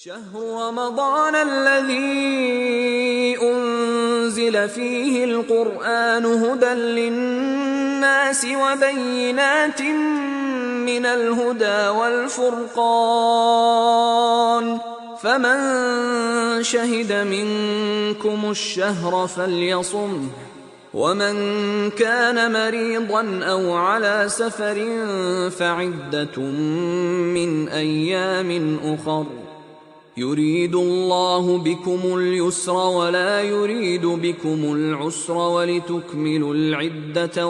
شهر رمضان الذي أنزل فيه القرآن هدى للناس وبينات من الهدى والفرقان فمن شهد منكم الشهر فليصمه ومن كان مريضا أو على سفر فعدة من أيام أخر يريد الله بكم اليسر ولا يريد بكم العسر ولتكملوا العدة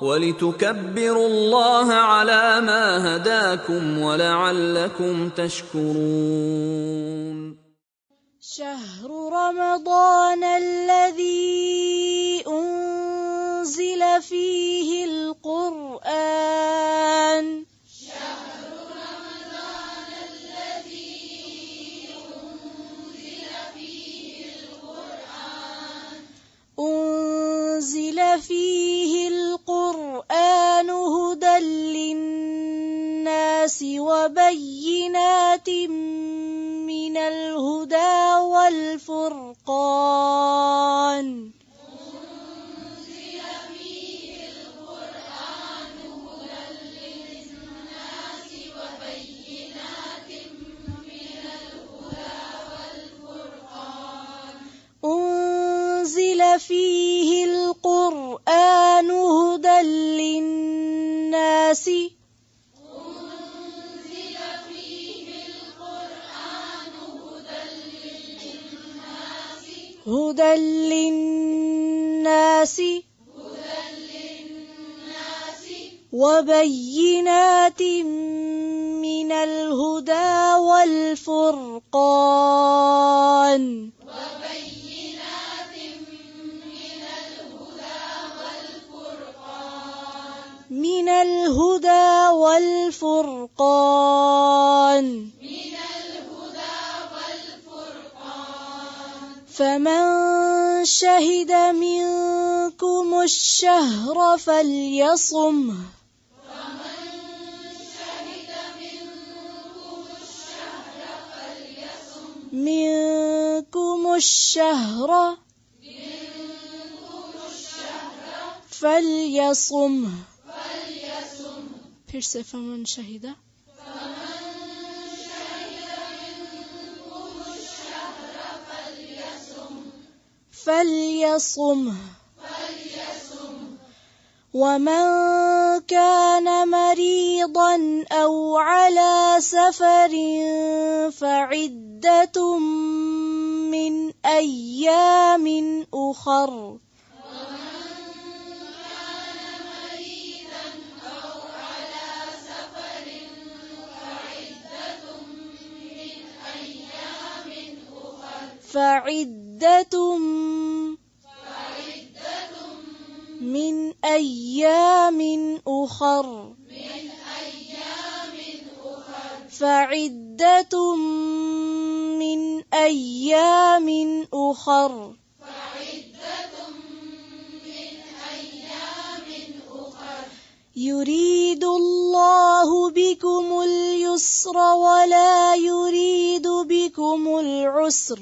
ولتكبروا الله على ما هداكم ولعلكم تشكرون. شهر رمضان الذي أنزل فيه القرآن أنزل فيه القرآن هدى للناس وبينات من الهدى والفرقان أنزل فيه القرآن هدى للناس هدى للناس وبينات من الهدى والفرقان من الهدى والفرقان فمن شهد منكم الشهر فليصمه منكم الشهر فليصمه پھر سے فمن شہیدہ فليصمه ومن كان مريضا أو على سفر فعدة من أيام أخر فعدة من أيام أخر فعدة من أيام أخر يريد الله بكم اليسر ولا يريد بكم العسر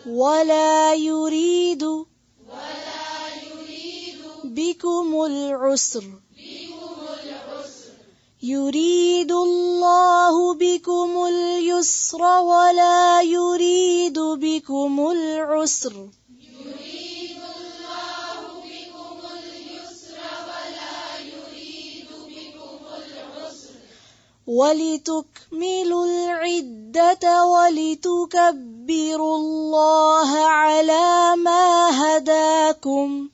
ولا يريد بكم العسر يريد الله بكم اليسر ولا يريد بكم العسر ولتكملوا العدة ولتكبروا الله على ما هداكم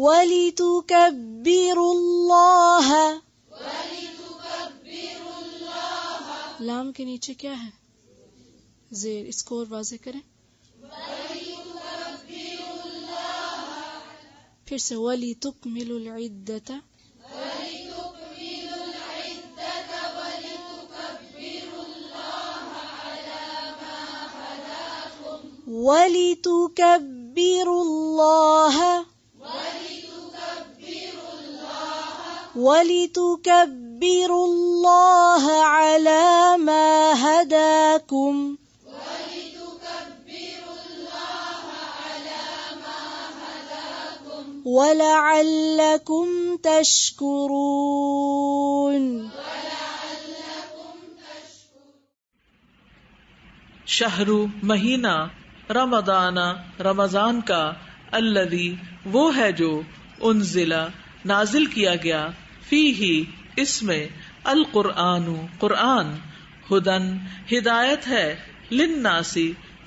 ولتكبروا الله لام کے نیچے کیا ہے زیر، اس کو اور واضح کریں پھر سے وَلِتُكْمِلُوا الْعِدَّةَ وَلِتُكَبِّرُوا اللَّهَ عَلَى مَا هَدَاكُمْ وَلَعَلَّكُمْ تَشْكُرُونَ. شہر مہینہ، رمضان رمضان کا، الذی وہ ہے جو، انزل نازل کیا گیا، فیہ اس میں، القرآن قرآن، ہدن ہدایت ہے، للناس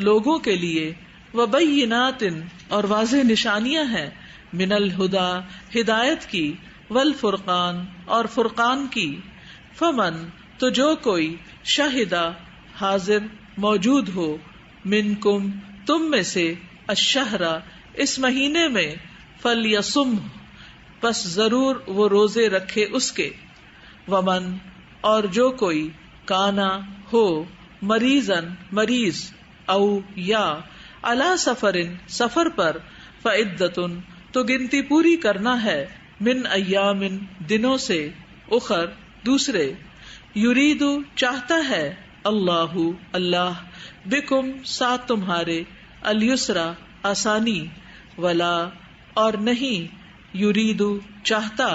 لوگوں کے لیے، وبینات اور واضح نشانیاں ہیں، من الہدی ہدایت کی، والفرقان اور فرقان کی، فمن تو جو کوئی، شہدہ حاضر موجود ہو، منکم تم میں سے، الشہر اس مہینے میں، فلیصم پس ضرور وہ روزے رکھے اس کے، ومن اور جو کوئی، کانا ہو، مریضن مریض، او یا، علی سفرن سفر پر، فعدتن تو گنتی پوری کرنا ہے، من ایام دنوں سے، اخر دوسرے، یرید چاہتا ہے، اللہ اللہ، بکم ساتھ تمہارے، الیسرا آسانی، ولا اور نہیں، یرید چاہتا،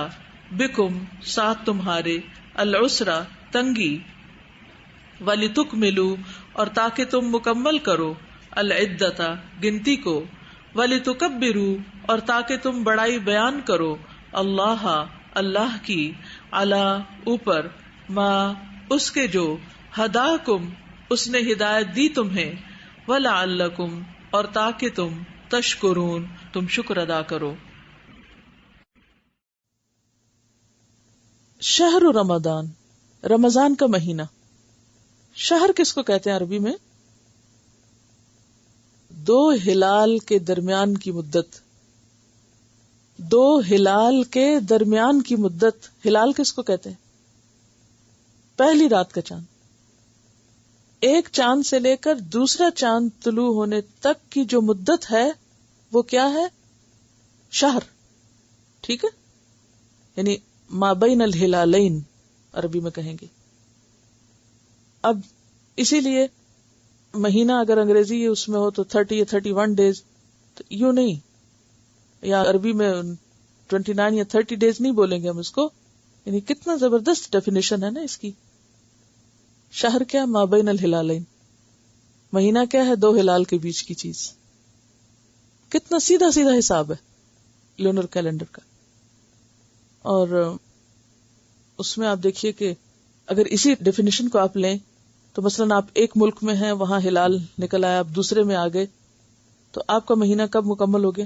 بکم ساتھ تمہارے، العسرا تنگی، ولتکملوا اور تاکہ تم مکمل کرو، العدۃ گنتی کو، ولتکبروا اور تاکہ تم بڑائی بیان کرو، اللہ اللہ کی، علی اوپر، ما اس کے جو، ہداکم اس نے ہدایت دی تمہیں، ولعلکم اور تاکہ تم، تشکرون تم شکر ادا کرو. شہر رمضان رمضان کا مہینہ. شہر کس کو کہتے ہیں عربی میں؟ دو ہلال کے درمیان کی مدت. دو ہلال کے درمیان کی مدت. ہلال کس کو کہتے ہیں؟ پہلی رات کا چاند. ایک چاند سے لے کر دوسرا چاند طلوع ہونے تک کی جو مدت ہے وہ کیا ہے؟ شہر. ٹھیک ہے، یعنی ما بین الہلالین عربی میں کہیں گے. اب اسی لیے مہینہ اگر انگریزی اس میں ہو تو 30 یا 31 ڈیز، تو یوں نہیں، یا عربی میں 29 یا 30 ڈیز نہیں بولیں گے ہم اس کو. یعنی کتنا زبردست ڈیفینیشن ہے نا اس کی. شہر کیا؟ ما بین الہلالین. مہینہ کیا ہے؟ دو ہلال کے بیچ کی چیز. کتنا سیدھا سیدھا حساب ہے لونر کیلنڈر کا. اور اس میں آپ دیکھیے کہ اگر اسی ڈیفینیشن کو آپ لیں تو مثلاً آپ ایک ملک میں ہیں، وہاں ہلال نکل آیا، آپ دوسرے میں آ گئے، تو آپ کا مہینہ کب مکمل ہو گیا؟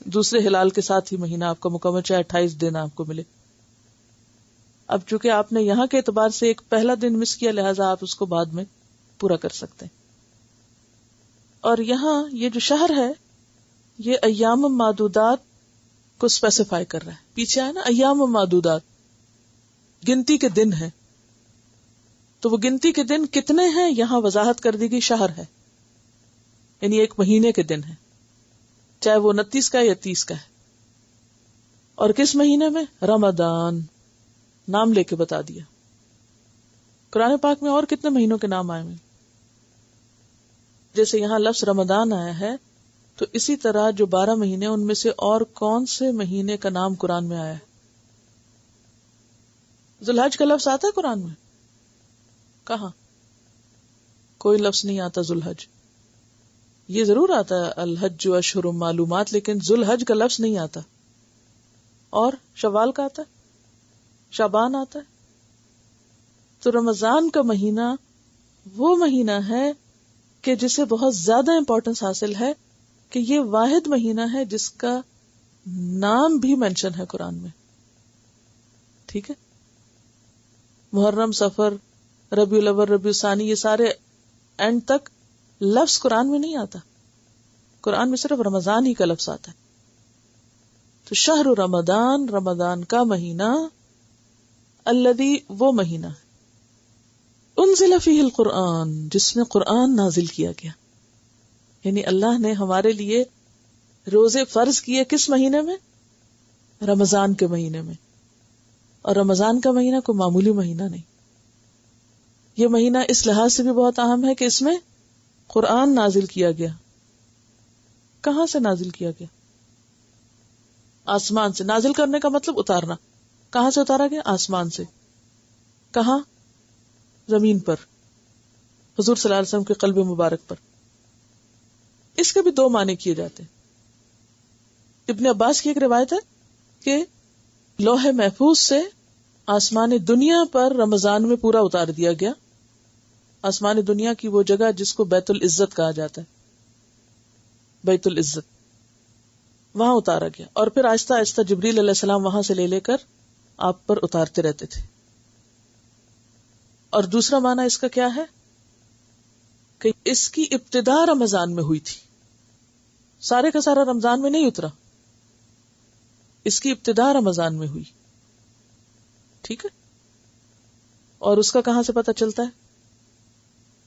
دوسرے ہلال کے ساتھ ہی مہینہ آپ کا مکمل، چاہے 28 دن آپ کو ملے. اب چونکہ آپ نے یہاں کے اعتبار سے ایک پہلا دن مس کیا، لہٰذا آپ اس کو بعد میں پورا کر سکتے ہیں. اور یہاں یہ جو شہر ہے یہ ایام معدودات کو اسپیسیفائی کر رہا ہے. پیچھے ہے نا ایام معدودات، گنتی کے دن ہیں، تو وہ گنتی کے دن کتنے ہیں یہاں وضاحت کر دی گئی. شہر ہے یعنی ایک مہینے کے دن ہے، چاہے وہ 29 کا یا 30 کا ہے. اور کس مہینے میں؟ رمضان. نام لے کے بتا دیا. قرآن پاک میں اور کتنے مہینوں کے نام آئے ہیں؟ جیسے یہاں لفظ رمضان آیا ہے، تو اسی طرح جو 12 مہینے ان میں سے اور کون سے مہینے کا نام قرآن میں آیا ہے؟ ذوالحج کا لفظ آتا ہے قرآن میں؟ کہاں؟ کوئی لفظ نہیں آتا ذوالحج. یہ ضرور آتا ہے الحج اشہر معلومات، لیکن ذوالحج کا لفظ نہیں آتا. اور شوال کا آتا ہے، شعبان آتا ہے. تو رمضان کا مہینہ وہ مہینہ ہے کہ جسے بہت زیادہ امپورٹنس حاصل ہے کہ یہ واحد مہینہ ہے جس کا نام بھی مینشن ہے قرآن میں. ٹھیک ہے، محرم، صفر، ربیع الاول، ربیع الثانی، یہ سارے اینڈ تک لفظ قرآن میں نہیں آتا. قرآن میں صرف رمضان ہی کا لفظ آتا ہے. تو شہر رمضان، رمضان کا مہینہ، الذی وہ مہینہ، انزل فیہ القرآن جس میں قرآن نازل کیا گیا. یعنی اللہ نے ہمارے لیے روزے فرض کیے کس مہینے میں؟ رمضان کے مہینے میں. اور رمضان کا مہینہ کوئی معمولی مہینہ نہیں. یہ مہینہ اس لحاظ سے بھی بہت اہم ہے کہ اس میں قرآن نازل کیا گیا. کہاں سے نازل کیا گیا؟ آسمان سے. نازل کرنے کا مطلب اتارنا. کہاں سے اتارا گیا؟ آسمان سے. کہاں؟ زمین پر، حضور صلی اللہ علیہ وسلم کے قلب مبارک پر. اس کے بھی دو معنی کیے جاتے ہیں. ابن عباس کی ایک روایت ہے کہ لوح محفوظ سے آسمان دنیا پر رمضان میں پورا اتار دیا گیا. آسمان دنیا کی وہ جگہ جس کو بیت العزت کہا جاتا ہے، بیت العزت، وہاں اتارا گیا. اور پھر آہستہ آہستہ جبریل علیہ السلام وہاں سے لے کر آپ پر اتارتے رہتے تھے. اور دوسرا معنی اس کا کیا ہے کہ اس کی ابتدا رمضان میں ہوئی تھی. سارے کا سارا رمضان میں نہیں اترا، اس کی ابتدا رمضان میں ہوئی. ٹھیک ہے. اور اس کا کہاں سے پتہ چلتا ہے؟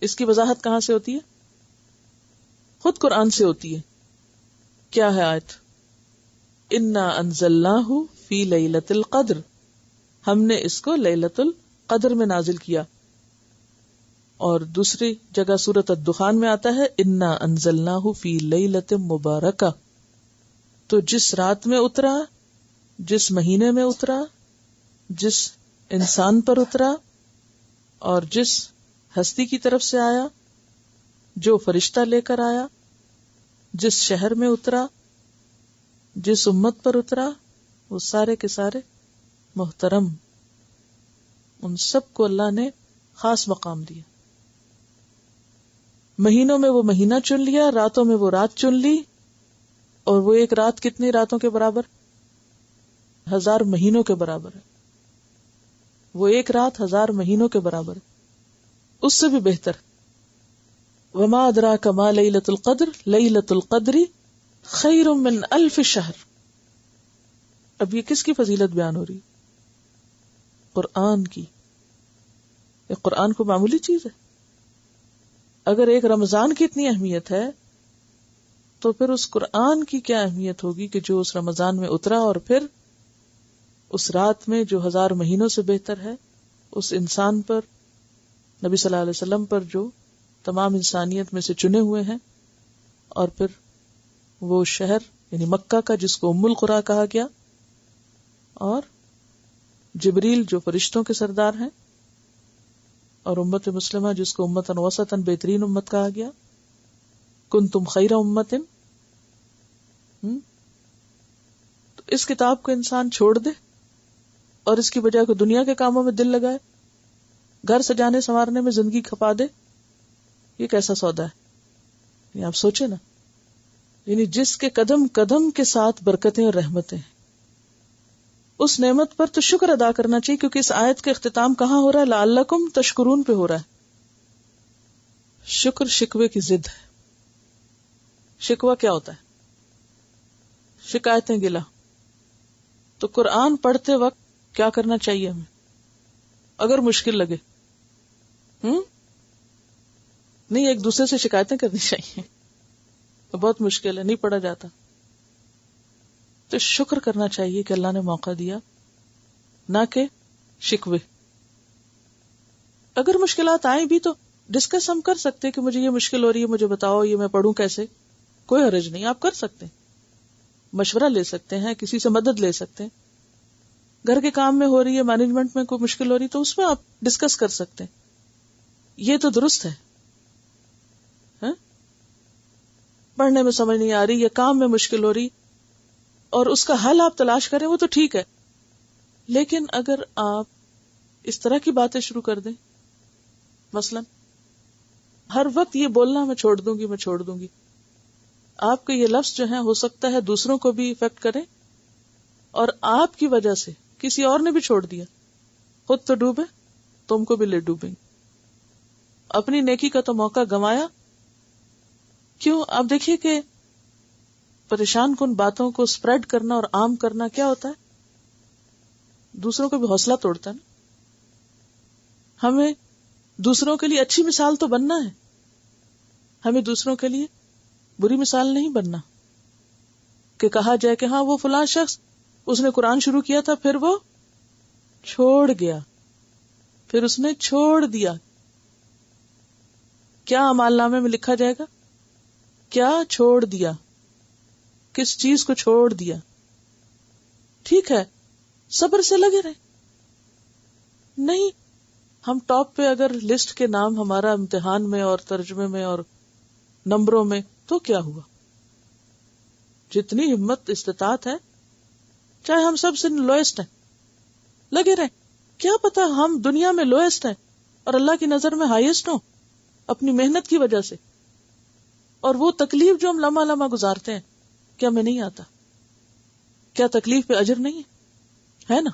اس کی وضاحت کہاں سے ہوتی ہے؟ خود قرآن سے ہوتی ہے. کیا ہے آیت؟ انا انزلناہ فی لیلۃ القدر، ہم نے اس کو لیلۃ القدر میں نازل کیا. اور دوسری جگہ سورۃ الدخان میں آتا ہے انا انزلناہ فی لیلۃ مبارکہ. تو جس رات میں اترا، جس مہینے میں اترا، جس انسان پر اترا، اور جس ہستی کی طرف سے آیا، جو فرشتہ لے کر آیا، جس شہر میں اترا، جس امت پر اترا، وہ سارے کے سارے محترم. ان سب کو اللہ نے خاص مقام دیا. مہینوں میں وہ مہینہ چن لیا، راتوں میں وہ رات چن لی. اور وہ ایک رات کتنی راتوں کے برابر؟ 1000 مہینوں کے برابر ہے. وہ ایک رات 1000 مہینوں کے برابر ہے، اس سے بھی بہتر. وما ادراک ما لیلۃ القدر لیلۃ القدر خیر من 1000 شہر. اب یہ کس کی فضیلت بیان ہو رہی؟ قرآن کی. یہ قرآن کو معمولی چیز ہے؟ اگر ایک رمضان کی اتنی اہمیت ہے تو پھر اس قرآن کی کیا اہمیت ہوگی کہ جو اس رمضان میں اترا، اور پھر اس رات میں جو 1000 مہینوں سے بہتر ہے، اس انسان پر، نبی صلی اللہ علیہ وسلم پر، جو تمام انسانیت میں سے چنے ہوئے ہیں. اور پھر وہ شہر یعنی مکہ کا جس کو ام القریٰ کہا گیا، اور جبریل جو فرشتوں کے سردار ہیں، اور امت مسلمہ جس کو امتاً وسطاً بہترین امت کہا گیا. کنتم خیر امت. تو اس کتاب کو انسان چھوڑ دے اور اس کی بجائے کو دنیا کے کاموں میں دل لگائے، گھر سجانے سنوارنے میں زندگی کھپا دے، یہ کیسا سودا ہے؟ یعنی آپ سوچیں نا، یعنی جس کے قدم قدم کے ساتھ برکتیں اور رحمتیں ہیں، اس نعمت پر تو شکر ادا کرنا چاہیے. کیونکہ اس آیت کا اختتام کہاں ہو رہا ہے؟ لعلکم تشکرون پہ ہو رہا ہے. شکر شکوے کی ضد ہے. شکوہ کیا ہوتا ہے؟ شکایتیں، گلہ. تو قرآن پڑھتے وقت کیا کرنا چاہیے ہمیں اگر مشکل لگے؟ نہیں، ایک دوسرے سے شکایتیں کرنی چاہیے. تو بہت مشکل ہے، نہیں پڑھا جاتا. تو شکر کرنا چاہیے کہ اللہ نے موقع دیا، نہ کہ شکوے. اگر مشکلات آئیں بھی تو ڈسکس ہم کر سکتے کہ مجھے یہ مشکل ہو رہی ہے، مجھے بتاؤ یہ میں پڑھوں کیسے. کوئی حرج نہیں، آپ کر سکتے ہیں، مشورہ لے سکتے ہیں، کسی سے مدد لے سکتے ہیں. گھر کے کام میں ہو رہی ہے، مینجمنٹ میں کوئی مشکل ہو رہی تو اس میں آپ ڈسکس کر سکتے ہیں. یہ تو درست ہے. پڑھنے میں سمجھ نہیں آ رہی یا کام میں مشکل ہو رہی اور اس کا حل آپ تلاش کریں، وہ تو ٹھیک ہے. لیکن اگر آپ اس طرح کی باتیں شروع کر دیں، مثلا ہر وقت یہ بولنا میں چھوڑ دوں گی، میں چھوڑ دوں گی، آپ کے یہ لفظ جو ہیں ہو سکتا ہے دوسروں کو بھی افیکٹ کریں، اور آپ کی وجہ سے کسی اور نے بھی چھوڑ دیا. خود تو ڈوبے، تم کو بھی لے ڈوبیں. اپنی نیکی کا تو موقع گنوایا. کیوں؟ آپ دیکھیے کہ پریشان کن باتوں کو سپریڈ کرنا اور عام کرنا کیا ہوتا ہے؟ دوسروں کو بھی حوصلہ توڑتا ہے نا. ہمیں دوسروں کے لیے اچھی مثال تو بننا ہے، ہمیں دوسروں کے لیے بری مثال نہیں بننا کہ کہا جائے کہ ہاں وہ فلاں شخص اس نے قرآن شروع کیا تھا پھر وہ چھوڑ گیا، پھر اس نے چھوڑ دیا. کیا اعمال نامے میں لکھا جائے گا؟ کیا چھوڑ دیا، کس چیز کو چھوڑ دیا؟ ٹھیک ہے، صبر سے لگے رہے. نہیں، ہم ٹاپ پہ اگر لسٹ کے نام ہمارا امتحان میں اور ترجمے میں اور نمبروں میں، تو کیا ہوا؟ جتنی ہمت استطاعت ہے، چاہے ہم سب سے لوئسٹ ہیں، لگے رہے. کیا پتا ہم دنیا میں لوئسٹ ہیں اور اللہ کی نظر میں ہائیسٹ ہوں اپنی محنت کی وجہ سے. اور وہ تکلیف جو ہم لمحہ لمحہ گزارتے ہیں، کیا ہمیں نہیں آتا؟ کیا تکلیف پہ اجر نہیں ہے نا؟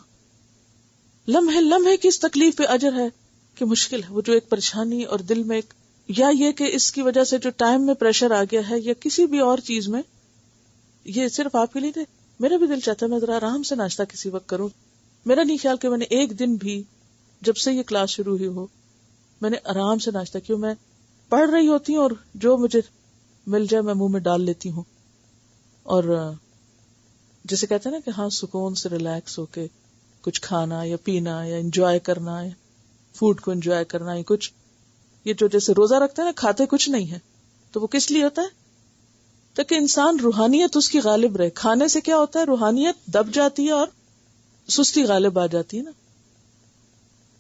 لمحے لمحے کی اس تکلیف پہ اجر ہے کہ مشکل ہے. وہ جو ایک پریشانی اور دل میں ایک، یا یہ کہ اس کی وجہ سے جو ٹائم میں پریشر آ گیا ہے، یا کسی بھی اور چیز میں، یہ صرف آپ کے لیے تھے. میرا بھی دل چاہتا ہے میں ذرا آرام سے ناشتہ کسی وقت کروں. میرا نہیں خیال کہ میں نے ایک دن بھی جب سے یہ کلاس شروع ہوئی ہو میں نے آرام سے ناشتہ کیوں. میں پڑھ رہی ہوتی ہوں اور جو مجھے مل جائے میں منہ میں ڈال لیتی ہوں. اور جسے کہتے ہیں نا کہ ہاں سکون سے ریلیکس ہو کے کچھ کھانا یا پینا یا انجوائے کرنا ہے، فوڈ کو انجوائے کرنا ہے. کچھ یہ جو جیسے روزہ رکھتے ہیں نا، کھاتے کچھ نہیں ہے، تو وہ کس لیے ہوتا ہے؟ تاکہ انسان روحانیت اس کی غالب رہے. کھانے سے کیا ہوتا ہے؟ روحانیت دب جاتی ہے اور سستی غالب آ جاتی ہے نا.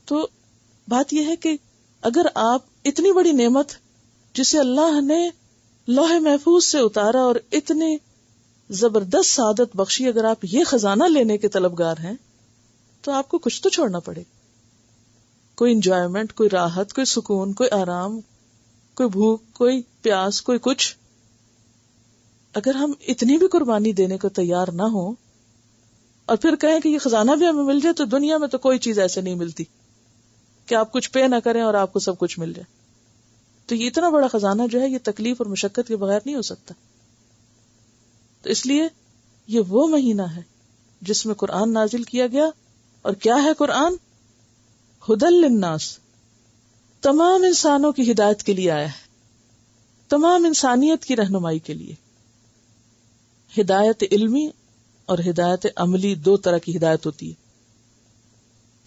تو بات یہ ہے کہ اگر آپ اتنی بڑی نعمت جسے اللہ نے لوح محفوظ سے اتارا اور اتنی زبردست سعادت بخشی، اگر آپ یہ خزانہ لینے کے طلبگار ہیں تو آپ کو کچھ تو چھوڑنا پڑے. کوئی انجوائمنٹ، کوئی راحت، کوئی سکون، کوئی آرام، کوئی بھوک، کوئی پیاس، کوئی کچھ. اگر ہم اتنی بھی قربانی دینے کو تیار نہ ہوں اور پھر کہیں کہ یہ خزانہ بھی ہمیں مل جائے، تو دنیا میں تو کوئی چیز ایسے نہیں ملتی کہ آپ کچھ پے نہ کریں اور آپ کو سب کچھ مل جائے. تو یہ اتنا بڑا خزانہ جو ہے، یہ تکلیف اور مشقت کے بغیر نہیں ہو سکتا. تو اس لیے یہ وہ مہینہ ہے جس میں قرآن نازل کیا گیا. اور کیا ہے قرآن؟ ہدی للناس، تمام انسانوں کی ہدایت کے لیے آیا ہے، تمام انسانیت کی رہنمائی کے لیے. ہدایت علمی اور ہدایت عملی، دو طرح کی ہدایت ہوتی ہے.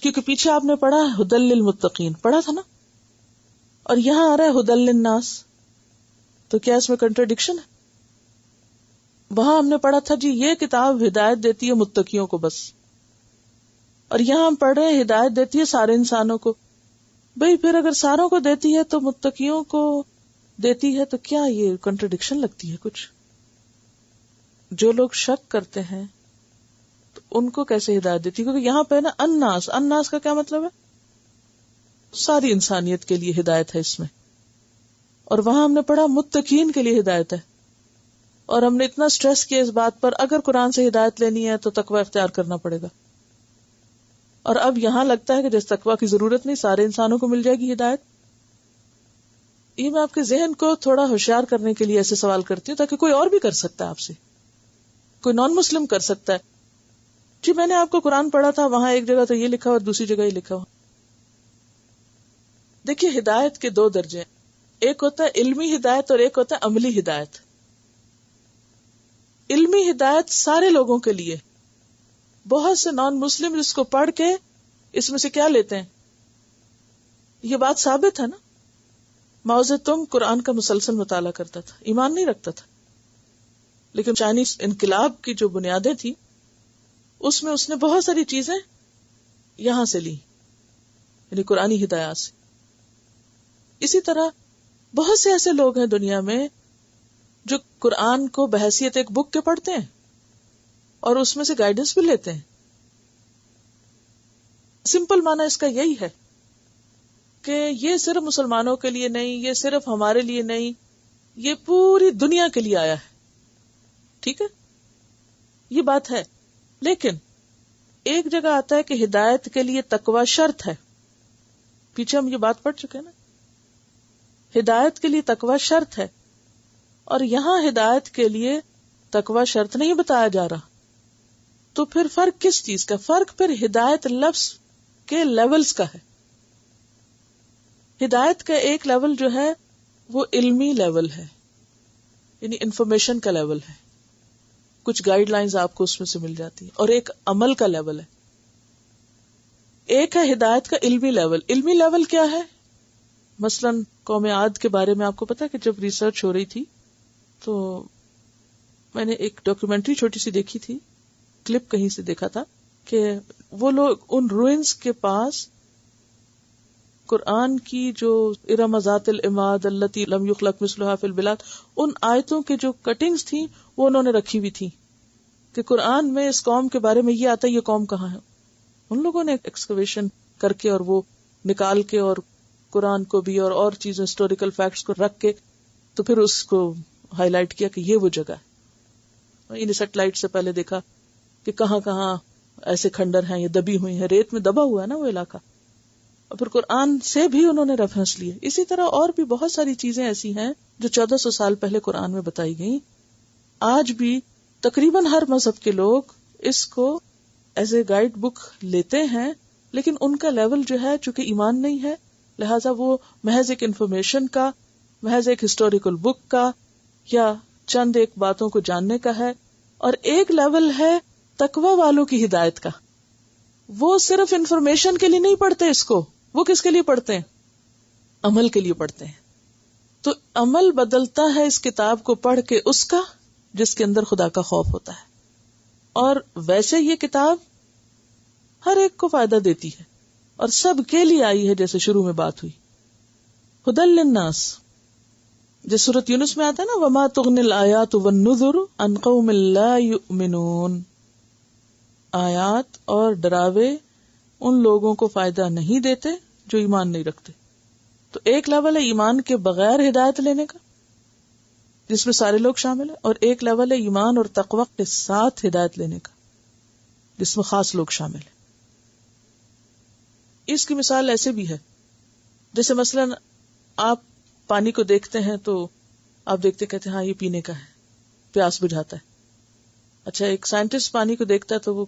کیونکہ پیچھے آپ نے پڑھا ہدی للمتقین، پڑھا تھا نا، اور یہاں آ رہا ہے ہدی للناس. تو کیا اس میں کنٹرڈکشن ہے؟ وہاں ہم نے پڑھا تھا جی یہ کتاب ہدایت دیتی ہے متقیوں کو بس، اور یہاں ہم پڑھ رہے ہیں ہدایت دیتی ہے سارے انسانوں کو. بھئی پھر اگر ساروں کو دیتی ہے تو متقیوں کو دیتی ہے، تو کیا یہ کنٹرڈکشن لگتی ہے کچھ؟ جو لوگ شک کرتے ہیں تو ان کو کیسے ہدایت دیتی؟ کیونکہ یہاں پہ نا الناس، الناس کا کیا مطلب ہے؟ ساری انسانیت کے لیے ہدایت ہے اس میں. اور وہاں ہم نے پڑھا متقین کے لیے ہدایت ہے. اور ہم نے اتنا سٹریس کیا اس بات پر، اگر قرآن سے ہدایت لینی ہے تو تقوی اختیار کرنا پڑے گا. اور اب یہاں لگتا ہے کہ جس تقوی کی ضرورت نہیں، سارے انسانوں کو مل جائے گی ہدایت. یہ میں آپ کے ذہن کو تھوڑا ہوشیار کرنے کے لیے ایسے سوال کرتی ہوں، تاکہ کوئی اور بھی کر سکتا ہے آپ سے، کوئی نان مسلم کر سکتا ہے. جی میں نے آپ کو قرآن پڑھا تھا، وہاں ایک جگہ تو یہ لکھا ہوا اور دوسری جگہ یہ لکھا ہوا. دیکھیے ہدایت کے دو درجے ہیں، ایک ہوتا ہے علمی ہدایت اور ایک ہوتا ہے عملی ہدایت. علمی ہدایت سارے لوگوں کے لیے. بہت سے نان مسلم اس کو پڑھ کے اس میں سے کیا لیتے ہیں؟ یہ بات ثابت ہے نا. ماؤ زیدونگ قرآن کا مسلسل مطالعہ کرتا تھا، ایمان نہیں رکھتا تھا، لیکن چائنیز انقلاب کی جو بنیادیں تھی اس میں اس نے بہت ساری چیزیں یہاں سے لی، یعنی قرآنی ہدایات سے. اسی طرح بہت سے ایسے لوگ ہیں دنیا میں جو قرآن کو بحیثیت ایک بک کے پڑھتے ہیں اور اس میں سے گائیڈنس بھی لیتے ہیں. سمپل معنی اس کا یہی ہے کہ یہ صرف مسلمانوں کے لیے نہیں، یہ صرف ہمارے لیے نہیں، یہ پوری دنیا کے لیے آیا ہے. ٹھیک ہے، یہ بات ہے. لیکن ایک جگہ آتا ہے کہ ہدایت کے لیے تقوی شرط ہے. پیچھے ہم یہ بات پڑھ چکے ہیں نا، ہدایت کے لیے تقوی شرط ہے، اور یہاں ہدایت کے لیے تقوی شرط نہیں بتایا جا رہا. تو پھر فرق کس چیز کا؟ فرق پھر ہدایت لفظ کے لیولز کا ہے. ہدایت کا ایک لیول جو ہے وہ علمی لیول ہے، یعنی انفارمیشن کا لیول ہے، کچھ گائیڈ لائنز آپ کو اس میں سے مل جاتی ہیں، اور ایک عمل کا لیول ہے. ایک ہے ہدایت کا علمی لیول. علمی لیول کیا ہے؟ مثلا قوم عاد کے بارے میں آپ کو پتا ہے کہ جب ریسرچ ہو رہی تھی تو میں نے ایک ڈاکیومنٹری چھوٹی سی دیکھی تھی، کلپ کہیں سے دیکھا تھا کہ وہ لوگ ان روئنز کے پاس قرآن کی جو ارم ذات العماد التی لم یخلق مثلھا فی البلاد، ان آیتوں کے جو کٹنگز تھیں وہ انہوں نے رکھی ہوئی تھی کہ قرآن میں اس قوم کے بارے میں یہ آتا ہے، یہ قوم کہاں ہے. ان لوگوں نے ایکسکیویشن کر کے اور وہ نکال کے اور قرآن کو بھی اور چیزیں ہسٹوریکل فیکٹس کو رکھ کے تو پھر اس کو ہائی لائٹ کیا کہ یہ وہ جگہ ہے. انہیں سیٹلائٹ سے پہلے دیکھا کہ کہاں کہاں ایسے کھنڈر ہیں، یہ دبی ہوئی ہیں، ریت میں دبا ہوا ہے نا وہ علاقہ، اور پھر قرآن سے بھی انہوں نے ریفرنس لیے. اسی طرح اور بھی بہت ساری چیزیں ایسی ہیں جو 1400 سال پہلے قرآن میں بتائی گئیں. آج بھی تقریباً ہر مذہب کے لوگ اس کو ایز اے گائیڈ بک لیتے ہیں، لیکن ان کا لیول جو ہے چونکہ ایمان نہیں ہے، لہٰذا وہ محض ایک انفارمیشن کا، محض ایک ہسٹوریکل بک کا یا چند ایک باتوں کو جاننے کا ہے. اور ایک لیول ہے تقوی والوں کی ہدایت کا. وہ صرف انفارمیشن کے لیے نہیں پڑھتے اس کو، وہ کس کے لیے پڑھتے ہیں؟ عمل کے لیے پڑھتے ہیں. تو عمل بدلتا ہے اس کتاب کو پڑھ کے اس کا جس کے اندر خدا کا خوف ہوتا ہے. اور ویسے یہ کتاب ہر ایک کو فائدہ دیتی ہے اور سب کے لیے آئی ہے، جیسے شروع میں بات ہوئی. ہدی للناس، جس سورۃ یونس میں آتا ہے نا، وما تغنی الآیات والنذر عن قوم لا یؤمنون، آیات اور ڈراوے ان لوگوں کو فائدہ نہیں دیتے جو ایمان نہیں رکھتے. تو ایک لیول ہے ایمان کے بغیر ہدایت لینے کا جس میں سارے لوگ شامل ہیں، اور ایک لیول ہے ایمان اور تقوی کے ساتھ ہدایت لینے کا جس میں خاص لوگ شامل ہیں. اس کی مثال ایسے بھی ہے جیسے مثلا آپ پانی کو دیکھتے ہیں تو آپ دیکھتے کہتے ہیں ہاں یہ پینے کا ہے، پیاس بجھاتا ہے. اچھا، ایک سائنٹسٹ پانی کو دیکھتا ہے تو وہ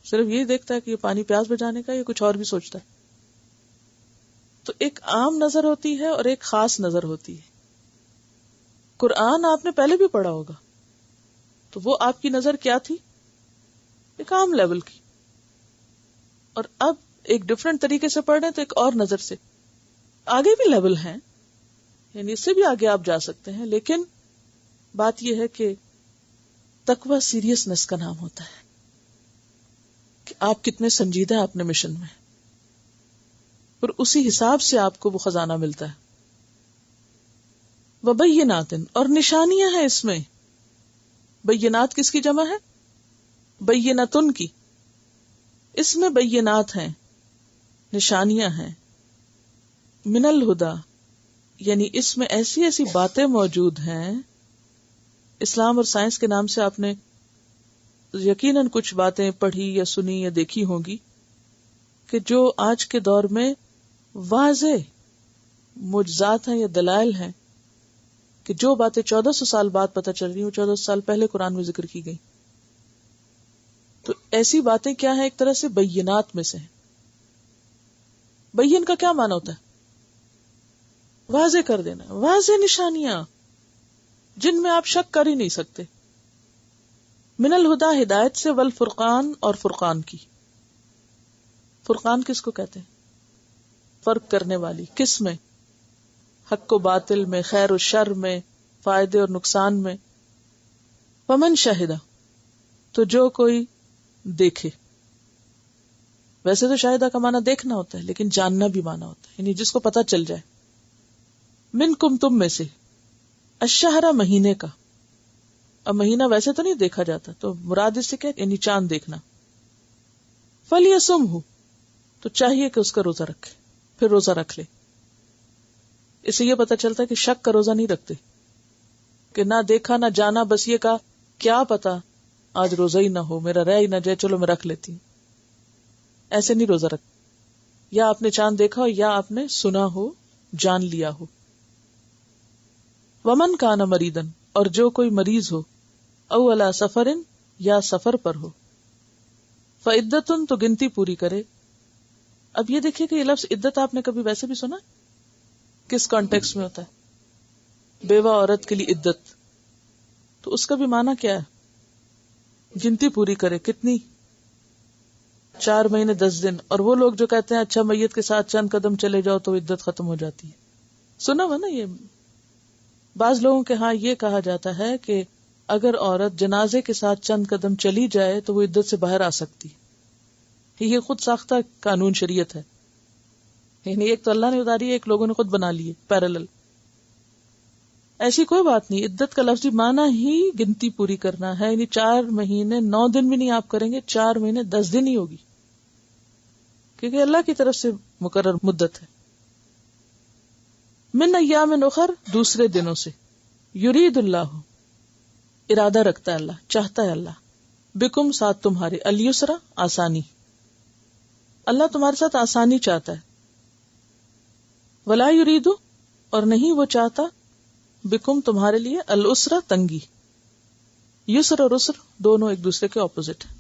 صرف یہ دیکھتا ہے کہ یہ پانی پیاس بجھانے کا، یا کچھ اور بھی سوچتا ہے. تو ایک عام نظر ہوتی ہے اور ایک خاص نظر ہوتی ہے. قرآن آپ نے پہلے بھی پڑھا ہوگا، تو وہ آپ کی نظر کیا تھی؟ ایک عام لیول کی. اور اب ایک ڈفرنٹ طریقے سے پڑھ رہے ہیں تو ایک اور نظر سے. آگے بھی لیول ہیں، یعنی اس سے بھی آگے آپ جا سکتے ہیں، لیکن بات یہ ہے کہ تقوی سیریسنس کا نام ہوتا ہے کہ آپ کتنے سنجیدہ ہیں اپنے مشن میں، اور اسی حساب سے آپ کو وہ خزانہ ملتا ہے. وبینات، اور نشانیاں ہیں اس میں. بینات کس کی جمع ہے؟ بینتن کی. اس میں بینات ہیں، نشانیاں ہیں. من الہدا، یعنی اس میں ایسی ایسی باتیں موجود ہیں. اسلام اور سائنس کے نام سے آپ نے یقیناً کچھ باتیں پڑھی یا سنی یا دیکھی ہوں گی کہ جو آج کے دور میں واضح معجزات ہیں یا دلائل ہیں کہ جو باتیں 1400 سال بعد پتہ چل رہی ہیں وہ 1400 سال پہلے قرآن میں ذکر کی گئی. تو ایسی باتیں کیا ہیں؟ ایک طرح سے بینات میں سے ہیں. بین کا کیا معنی ہوتا ہے؟ واضح کر دینا، واضح نشانیاں جن میں آپ شک کر ہی نہیں سکتے. من الہدا، ہدایت سے، والفرقان، اور فرقان کی. فرقان کس کو کہتے ہیں؟ فرق کرنے والی. کس میں؟ حق و باطل میں، خیر و شر میں، فائدے اور نقصان میں. فمن شاہدہ، تو جو کوئی دیکھے. ویسے تو شاہدہ کا معنی دیکھنا ہوتا ہے، لیکن جاننا بھی معنی ہوتا ہے، یعنی جس کو پتہ چل جائے. منکم، تم میں سے. الشہر، مہینے کا. اب مہینہ ویسے تو نہیں دیکھا جاتا، تو مراد اس سے کیا، یعنی چاند دیکھنا. فلیصمہ، تو چاہیے کہ اس کا روزہ رکھے. پھر روزہ رکھ لے. اس سے یہ پتہ چلتا ہے کہ شک کا روزہ نہیں رکھتے کہ نہ دیکھا نہ جانا، بس یہ کہا کیا پتا آج روزہ ہی نہ ہو، میرا رہ ہی نہ جائے، چلو میں رکھ لیتی ہوں. ایسے نہیں روزہ رکھ. یا آپ نے چاند دیکھا ہو یا آپ نے سنا ہو، جان لیا ہو. ومن کان مریدن، اور جو کوئی مریض ہو، او علی سفر، یا سفر پر ہو. فعدتن، تو گنتی پوری کرے. اب یہ دیکھیے کہ یہ لفظ عدت آپ نے کبھی ویسے بھی سنا؟ کس کانٹیکس میں ہوتا ہے؟ بیوہ عورت کے لیے عدت. تو اس کا بھی معنی کیا ہے؟ گنتی پوری کرے. کتنی؟ 4 مہینے 10 دن. اور وہ لوگ جو کہتے ہیں اچھا میت کے ساتھ چند قدم چلے جاؤ تو عدت ختم ہو جاتی ہے. سنا ہوا نا یہ. بعض لوگوں کے ہاں یہ کہا جاتا ہے کہ اگر عورت جنازے کے ساتھ چند قدم چلی جائے تو وہ عدت سے باہر آ سکتی. یہ خود ساختہ قانون شریعت ہے. یعنی ایک تو اللہ نے اتاری ہے، ایک لوگوں نے خود بنا لی ہے پیرالل. ایسی کوئی بات نہیں. عدت کا لفظی معنی ہی گنتی پوری کرنا ہے. یعنی 4 مہینے 9 دن بھی نہیں آپ کریں گے، 4 مہینے 10 دن ہی ہوگی، کیونکہ اللہ کی طرف سے مقرر مدت ہے. من ایام اخر، دوسرے دنوں سے. یرید اللہ، ارادہ رکھتا ہے اللہ، چاہتا ہے اللہ. بکم، ساتھ تمہارے. الیسرا، آسانی. اللہ تمہارے ساتھ آسانی چاہتا ہے. ولا یرید، اور نہیں وہ چاہتا، بکم تمہارے لیے، الاسرا، تنگی. یسر اور اسر دونوں ایک دوسرے کے اپوزٹ ہیں.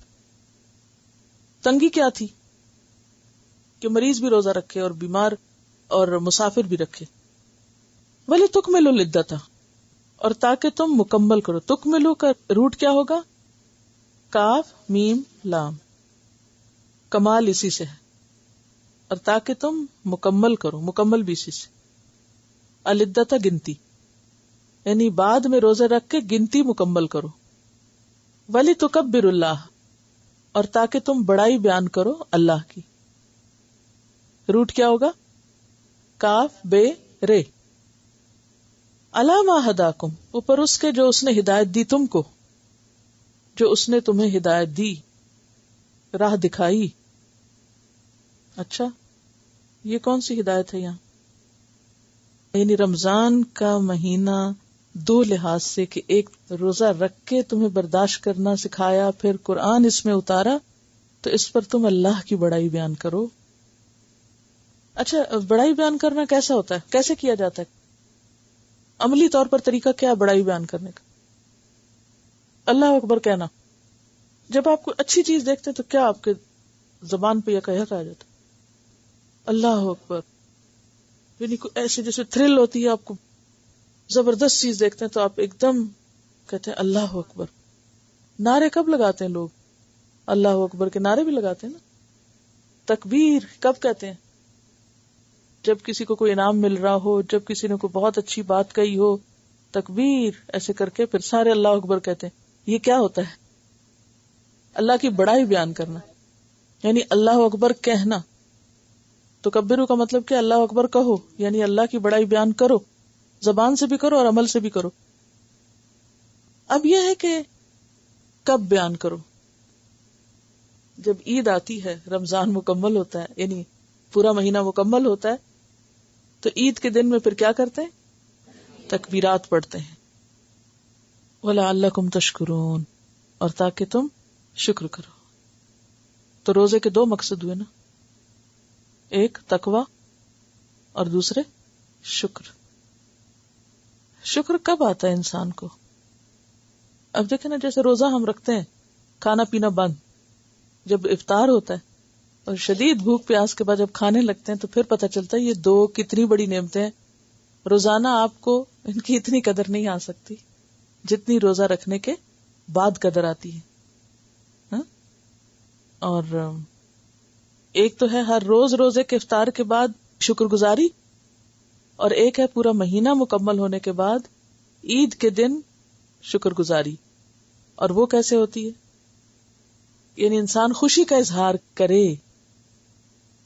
تنگی کیا تھی؟ کہ مریض بھی روزہ رکھے اور بیمار اور مسافر بھی رکھے. ولی تکملوا العدۃ، اور تاکہ تم مکمل کرو. تکملو کا روٹ کیا ہوگا؟ کاف میم لام. کمال اسی سے ہے. اور تاکہ تم مکمل کرو، مکمل بھی اسی سے. العدۃ، گنتی، یعنی بعد میں روزہ رکھ کے گنتی مکمل کرو. ولی تکبر اللہ، اور تاکہ تم بڑائی بیان کرو اللہ کی. روٹ کیا ہوگا؟ کاف بے رے. الا ما ہداکم، اوپر اس کے جو اس نے ہدایت دی تم کو، جو اس نے تمہیں ہدایت دی، راہ دکھائی. اچھا، یہ کون سی ہدایت ہے یہاں؟ یعنی رمضان کا مہینہ 2 لحاظ سے، کہ ایک روزہ رکھ کے تمہیں برداشت کرنا سکھایا، پھر قرآن اس میں اتارا تو اس پر تم اللہ کی بڑائی بیان کرو. اچھا، بڑائی بیان کرنا کیسا ہوتا ہے؟ کیسے کیا جاتا ہے؟ عملی طور پر طریقہ کیا بڑائی بیان کرنے کا؟ اللہ اکبر کہنا. جب آپ کو اچھی چیز دیکھتے ہیں تو کیا آپ کے زبان پہ یہ کہا آ جاتا؟ اللہ اکبر. یعنی کوئی ایسی جیسے تھرل ہوتی ہے، آپ کو زبردست چیز دیکھتے ہیں تو آپ ایک دم کہتے ہیں اللہ اکبر. نعرے کب لگاتے ہیں لوگ؟ اللہ اکبر کے نعرے بھی لگاتے ہیں نا. تکبیر کب کہتے ہیں؟ جب کسی کو کوئی انعام مل رہا ہو، جب کسی نے کوئی بہت اچھی بات کہی ہو، تکبیر ایسے کر کے پھر سارے اللہ اکبر کہتے ہیں. یہ کیا ہوتا ہے؟ اللہ کی بڑائی بیان کرنا، یعنی اللہ اکبر کہنا. تکبرو کا مطلب کہ اللہ اکبر کہو، یعنی اللہ کی بڑائی بیان کرو، زبان سے بھی کرو اور عمل سے بھی کرو. اب یہ ہے کہ کب بیان کرو؟ جب عید آتی ہے، رمضان مکمل ہوتا ہے، یعنی پورا مہینہ مکمل ہوتا ہے، تو عید کے دن میں پھر کیا کرتے ہیں؟ تکبیرات پڑھتے ہیں. وَلَعَلَّكُمْ تَشْكُرُونَ، اور تاکہ تم شکر کرو. تو روزے کے 2 مقصد ہوئے نا، ایک تقوی اور دوسرے شکر. شکر کب آتا ہے انسان کو؟ اب دیکھیں نا، جیسے روزہ ہم رکھتے ہیں، کھانا پینا بند. جب افطار ہوتا ہے اور شدید بھوک پیاس کے بعد جب کھانے لگتے ہیں تو پھر پتہ چلتا ہے یہ 2 کتنی بڑی نعمتیں ہیں. روزانہ آپ کو ان کی اتنی قدر نہیں آ سکتی جتنی روزہ رکھنے کے بعد قدر آتی ہے. اور ایک تو ہے ہر روز روزے کے افطار کے بعد شکر گزاری، اور ایک ہے پورا مہینہ مکمل ہونے کے بعد عید کے دن شکر گزاری. اور وہ کیسے ہوتی ہے؟ یعنی انسان خوشی کا اظہار کرے.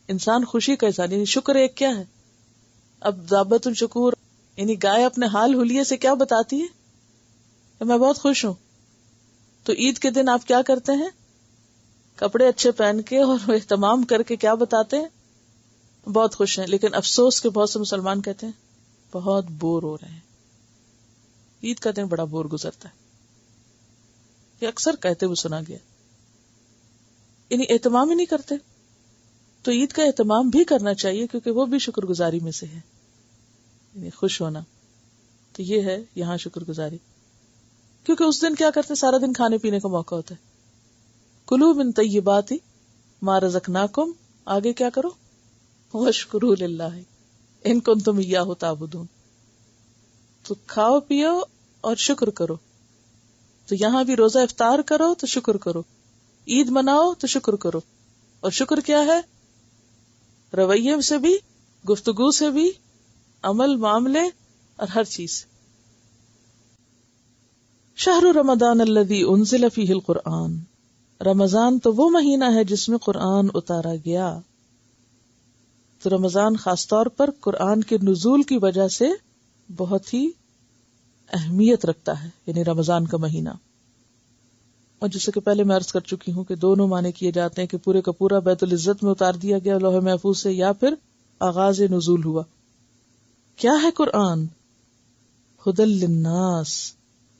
انسان خوشی کا اظہار، یعنی شکر ایک کیا ہے؟ اب ضابط الشکور، یعنی گائے اپنے حال حلیے سے کیا بتاتی ہے کہ میں بہت خوش ہوں. تو عید کے دن آپ کیا کرتے ہیں؟ کپڑے اچھے پہن کے اور اہتمام کر کے کیا بتاتے ہیں؟ بہت خوش ہیں. لیکن افسوس کہ بہت سے مسلمان کہتے ہیں بہت بور ہو رہے ہیں. عید کا دن بڑا بور گزرتا ہے. یہ اکثر کہتے ہوئے سنا گیا. یعنی اہتمام ہی نہیں کرتے. تو عید کا اہتمام بھی کرنا چاہیے، کیونکہ وہ بھی شکر گزاری میں سے ہے، یعنی خوش ہونا. تو یہ ہے یہاں شکر گزاری. کیونکہ اس دن کیا کرتے، سارا دن کھانے پینے کا موقع ہوتا ہے. کلوا من طیبات ما رزقناکم، آگے کیا کرو؟ واشکروا للہ ان کنتم ایاہ تعبدون. تو کھاؤ پیو اور شکر کرو. تو یہاں بھی روزہ افطار کرو تو شکر کرو، عید مناؤ تو شکر کرو. اور شکر کیا ہے؟ رویے سے بھی، گفتگو سے بھی، عمل معاملے اور ہر چیز. شہر رمضان الذی انزل فیہ القرآن، رمضان تو وہ مہینہ ہے جس میں قرآن اتارا گیا. تو رمضان خاص طور پر قرآن کے نزول کی وجہ سے بہت ہی اہمیت رکھتا ہے، یعنی رمضان کا مہینہ. اور جیسے کہ پہلے میں عرض کر چکی ہوں کہ دونوں معنی کیے جاتے ہیں کہ پورے کا پورا بیت العزت میں اتار دیا گیا لوح محفوظ سے، یا پھر آغاز نزول ہوا. کیا ہے قرآن؟ ہدی للناس،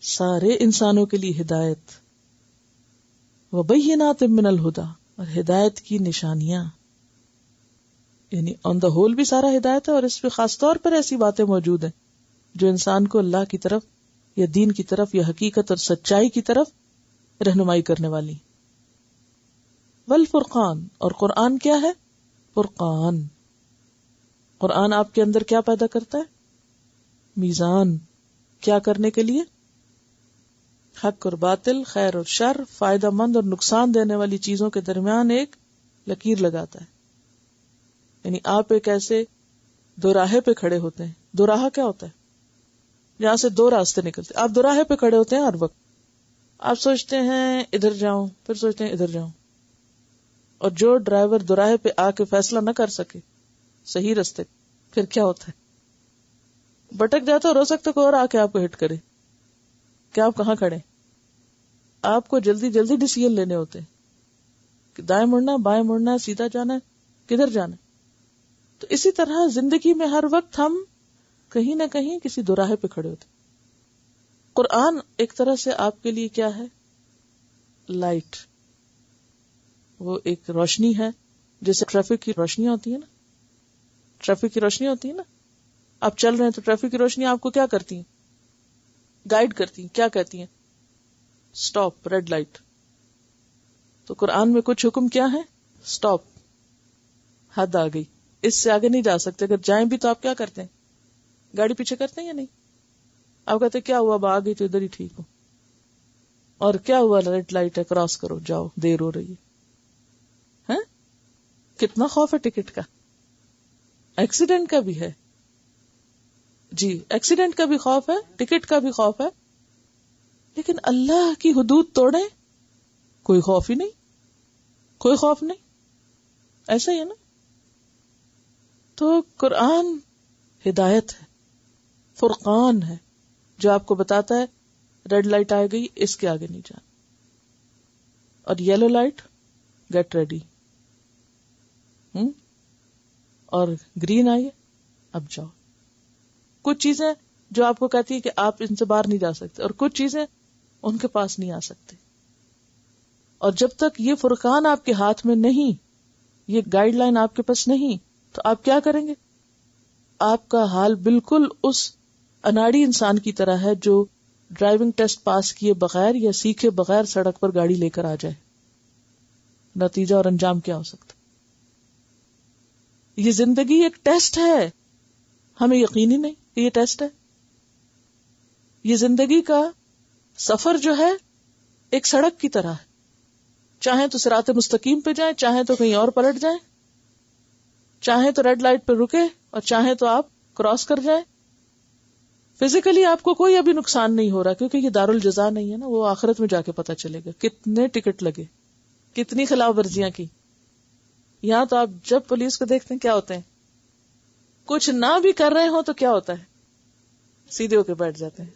سارے انسانوں کے لیے ہدایت، وبینات من الہدی، اور ہدایت کی نشانیاں. یعنی آن دا ہول بھی سارا ہدایت ہے، اور اس پہ خاص طور پر ایسی باتیں موجود ہیں جو انسان کو اللہ کی طرف یا دین کی طرف یا حقیقت اور سچائی کی طرف رہنمائی کرنے والی. والفرقان، اور قرآن کیا ہے؟ فرقان. قرآن آپ کے اندر کیا پیدا کرتا ہے؟ میزان. کیا کرنے کے لیے؟ حق اور باطل، خیر اور شر، فائدہ مند اور نقصان دینے والی چیزوں کے درمیان ایک لکیر لگاتا ہے. یعنی آپ ایک ایسے دو راہے پہ کھڑے ہوتے ہیں. دو راہ کیا ہوتا ہے؟ جہاں سے دو راستے نکلتے. آپ دو راہے پہ کھڑے ہوتے ہیں ہر وقت. آپ سوچتے ہیں ادھر جاؤں، پھر سوچتے ہیں ادھر جاؤں. اور جو ڈرائیور دو راہے پہ آ کے فیصلہ نہ کر سکے صحیح راستے، پھر کیا ہوتا ہے؟ بھٹک جاتا. اور ہو سکتا ہے کوئی اور آ کے آپ کو ہٹ کرے کہ آپ کہاں کھڑے. آپ کو جلدی جلدی ڈیسیژن لینے ہوتے ہیں کہ دائیں مڑنا، بائیں مڑنا، سیدھا جانا ہے، کدھر جانا ہے. تو اسی طرح زندگی میں ہر وقت ہم کہیں نہ کہیں کسی دوراہے پہ کھڑے ہوتے. قرآن ایک طرح سے آپ کے لیے کیا ہے؟ لائٹ. وہ ایک روشنی ہے، جیسے ٹریفک کی روشنیاں ہوتی ہیں نا. ٹریفک کی روشنی ہوتی ہے نا، آپ چل رہے ہیں تو ٹریفک کی روشنی آپ کو کیا کرتی ہیں؟ گائیڈ کرتی ہیں. کیا کہتی ہیں؟ Stop, red light. تو قرآن میں کچھ حکم کیا ہے؟ سٹاپ، حد آ گئی، اس سے آگے نہیں جا سکتے. اگر جائیں بھی تو آپ کیا کرتے ہیں؟ گاڑی پیچھے کرتے ہیں یا نہیں؟ آپ کہتے ہیں کیا ہوا، اب آ گئی تو ادھر ہی ٹھیک ہو. اور کیا ہوا، ریڈ لائٹ ہے، کراس کرو، جاؤ، دیر ہو رہی ہے. کتنا خوف ہے ٹکٹ کا، ایکسیڈنٹ کا بھی ہے. جی، ایکسیڈنٹ کا بھی خوف ہے، ٹکٹ کا بھی خوف ہے. لیکن اللہ کی حدود توڑے کوئی خوف ہی نہیں، کوئی خوف نہیں. ایسا ہی ہے نا. تو قرآن ہدایت ہے، فرقان ہے، جو آپ کو بتاتا ہے ریڈ لائٹ آئے گئی، اس کے آگے نہیں جانا. اور یلو لائٹ، گیٹ ریڈی. اور گرین آئیے، اب جاؤ. کچھ چیزیں جو آپ کو کہتی ہے کہ آپ ان سے باہر نہیں جا سکتے، اور کچھ چیزیں ان کے پاس نہیں آ سکتے. اور جب تک یہ فرقان آپ کے ہاتھ میں نہیں، یہ گائیڈ لائن آپ کے پاس نہیں، تو آپ کیا کریں گے؟ آپ کا حال بالکل اس اناڑی انسان کی طرح ہے جو ڈرائیونگ ٹیسٹ پاس کیے بغیر یا سیکھے بغیر سڑک پر گاڑی لے کر آ جائے. نتیجہ اور انجام کیا ہو سکتا؟ یہ زندگی ایک ٹیسٹ ہے، ہمیں یقین ہی نہیں کہ یہ ٹیسٹ ہے. یہ زندگی کا سفر جو ہے ایک سڑک کی طرح ہے. چاہیں تو صراط مستقیم پہ جائیں، چاہیں تو کہیں اور پلٹ جائیں، چاہیں تو ریڈ لائٹ پہ رکے اور چاہیں تو آپ کراس کر جائیں. فزیکلی آپ کو کوئی ابھی نقصان نہیں ہو رہا کیونکہ یہ دارالجزا نہیں ہے نا. وہ آخرت میں جا کے پتہ چلے گا کتنے ٹکٹ لگے، کتنی خلاف ورزیاں کی. یہاں تو آپ جب پولیس کو دیکھتے ہیں کیا ہوتے ہیں، کچھ نہ بھی کر رہے ہوں تو کیا ہوتا ہے، سیدھے ہو کے بیٹھ جاتے ہیں،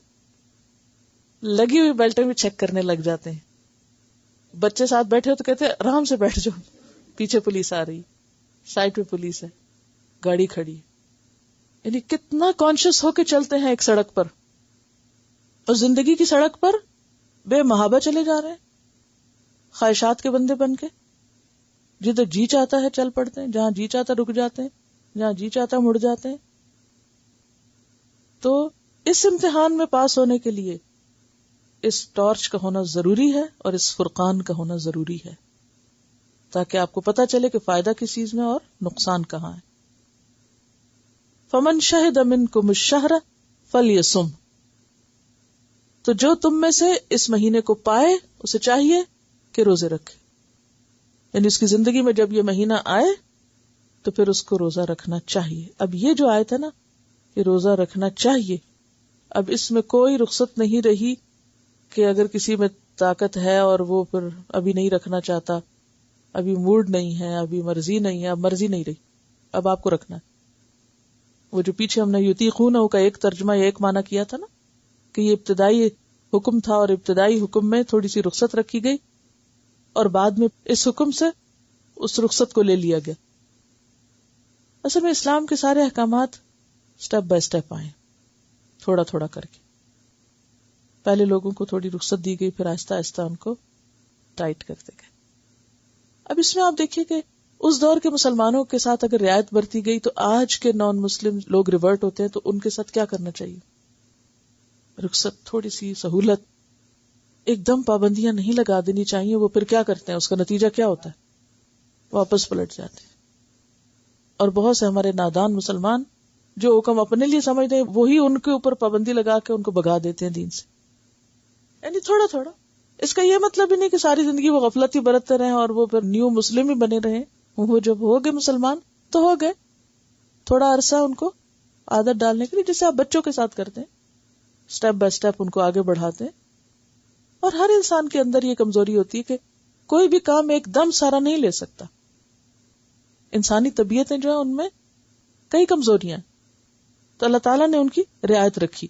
لگی ہوئی بیلٹیں بھی چیک کرنے لگ جاتے ہیں. بچے ساتھ بیٹھے ہو تو کہتے ہیں آرام سے بیٹھ جاؤ، پیچھے پولیس آ رہی، سائڈ پہ پولیس ہے، گاڑی کھڑی ہے. یعنی کتنا کانشیس ہو کے چلتے ہیں ایک سڑک پر. اور زندگی کی سڑک پر بے محابہ چلے جا رہے ہیں، خواہشات کے بندے بن کے. جدھر جی چاہتا ہے چل پڑتے ہیں، جہاں جی چاہتا رک جاتے ہیں، جہاں جی چاہتا مڑ جاتے ہیں. تو اس امتحان میں پاس ہونے کے لیے اس ٹارچ کا ہونا ضروری ہے اور اس فرقان کا ہونا ضروری ہے، تاکہ آپ کو پتہ چلے کہ فائدہ کس چیز میں اور نقصان کہاں ہے. فمن شہد منکم الشہر فلیصم. تو جو تم میں سے اس مہینے کو پائے اسے چاہیے کہ روزے رکھے، یعنی اس کی زندگی میں جب یہ مہینہ آئے تو پھر اس کو روزہ رکھنا چاہیے. اب یہ جو آیت ہے نا کہ روزہ رکھنا چاہیے، اب اس میں کوئی رخصت نہیں رہی کہ اگر کسی میں طاقت ہے اور وہ پھر ابھی نہیں رکھنا چاہتا، ابھی موڈ نہیں ہے، ابھی مرضی نہیں ہے، اب مرضی نہیں رہی، اب آپ کو رکھنا ہے. وہ جو پیچھے ہم نے یطیقونہ کا ایک ترجمہ یا ایک معنی کیا تھا نا کہ یہ ابتدائی حکم تھا اور ابتدائی حکم میں تھوڑی سی رخصت رکھی گئی اور بعد میں اس حکم سے اس رخصت کو لے لیا گیا. اصل میں اسلام کے سارے احکامات سٹیپ بائی سٹیپ آئے، تھوڑا تھوڑا کر کے. پہلے لوگوں کو تھوڑی رخصت دی گئی، پھر آہستہ آہستہ ان کو ٹائٹ کرتے گئے. اب اس میں آپ دیکھیے کہ اس دور کے مسلمانوں کے ساتھ اگر رعایت برتی گئی تو آج کے نان مسلم لوگ ریورٹ ہوتے ہیں تو ان کے ساتھ کیا کرنا چاہیے؟ رخصت، تھوڑی سی سہولت، ایک دم پابندیاں نہیں لگا دینی چاہیے. وہ پھر کیا کرتے ہیں، اس کا نتیجہ کیا ہوتا ہے؟ واپس پلٹ جاتے ہیں. اور بہت سے ہمارے نادان مسلمان جو حکم اپنے لیے سمجھتے ہیں وہی ان کے اوپر پابندی لگا کے ان کو بھگا دیتے ہیں دین سے. یعنی تھوڑا تھوڑا. اس کا یہ مطلب ہی نہیں کہ ساری زندگی وہ غفلت ہی برتتے رہیں اور وہ پھر نیو مسلم ہی بنے رہیں. وہ جب ہو گئے مسلمان تو ہو گئے، تھوڑا عرصہ ان کو عادت ڈالنے کے لیے، جیسے آپ بچوں کے ساتھ کرتے ہیں، سٹیپ بائی سٹیپ ان کو آگے بڑھاتے ہیں. اور ہر انسان کے اندر یہ کمزوری ہوتی ہے کہ کوئی بھی کام ایک دم سارا نہیں لے سکتا. انسانی طبیعتیں جو ہیں ان میں کئی کمزوریاں ہیں، تو اللہ تعالیٰ نے ان کی رعایت رکھی.